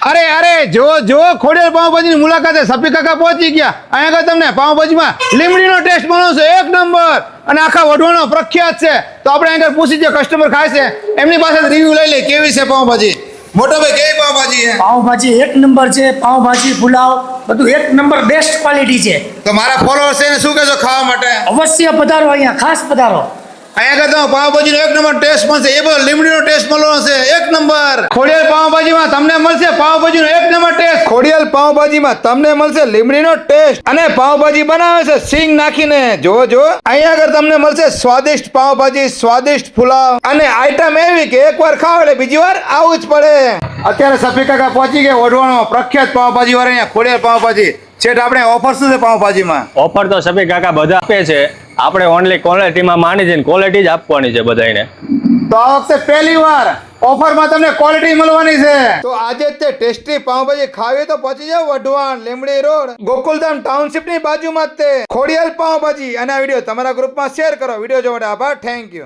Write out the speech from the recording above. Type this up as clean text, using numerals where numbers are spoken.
અરે અરે જો જો ખોડિયાર પાવભાજીની મુલાકાતે સફી કાકા પહોંચી ગયા. અહીંયા આગળ તમને પાવભાજીમાં લીમડીનો ટેસ્ટ મળ્યો છે એક નંબર અને આખા વઢવાણનો પ્રખ્યાત છે. તો આપણે અહીંયા આગળ પૂછી જે કસ્ટમર ખાય છે એમની પાસે રિવ્યુ લઈ લે કેવી છે પાવભાજી. મોટો ભાઈ કેવી પાવભાજી છે? પાવભાજી એક નંબર છે. પાવભાજી પુલાવ બધું એક નંબર બેસ્ટ ક્વોલિટી છે. તો મારા ફોલોઅર્સ છે ને શું કહેશો ખાવા માટે? અવશ્ય પધારો, અહીંયા ખાસ પધારો. અહીંયા આગળ પાવભાજીનો એક નંબર ટેસ્ટ મળશે. એ બધો લીમડીનો ટેસ્ટ મળવાનો છે એક નંબર. ખોડિયાર પાવભાજીમાં તમને મળશે પાવભાજીનો એક નંબર ટેસ્ટ. ખોડિયાર પાવભાજીમાં તમને મળશે લીમડીનો ટેસ્ટ અને પાવભાજી બનાવે છે સિંગ નાખીને. જો જો અહીંયા આગળ તમને મળશે સ્વાદિષ્ટ પાવભાજી, સ્વાદિષ્ટ પુલાવ અને આઈટમ એવી કે એકવાર ખાવ એટલે બીજી વાર આવવું જ પડે. અત્યારે સફી કાકા પહોંચી ગયા વઢવાણો પ્રખ્યાત પાવભાજી વાળા અહીંયા ખોડિયાર પાવભાજી. છેટ આપણે ઓફર શું છે પાવભાજીમાં? ઓફર તો સફી કાકા બધા આપે છે. આપણે ઓનલી ક્વોલિટીમાં માની છે, ક્વોલિટી જ આપવાની છે બધાને. તો આ વખતે પહેલી વાર ઓફરમાં તમને ક્વોલિટી મળવાની છે. તો આજે જ તે ટેસ્ટી પાવભાજી ખાવી તો પહોંચી જાવ વઢવાણ લીમડી રોડ ગોકુલધામ ટાઉનશીપ ની બાજુમાં જ તે ખોડિયાર પાવભાજી. અને આ વિડીયો તમારા ગ્રુપમાં શેર કરો. વિડીયો જોવા માટે આભાર. Thank you.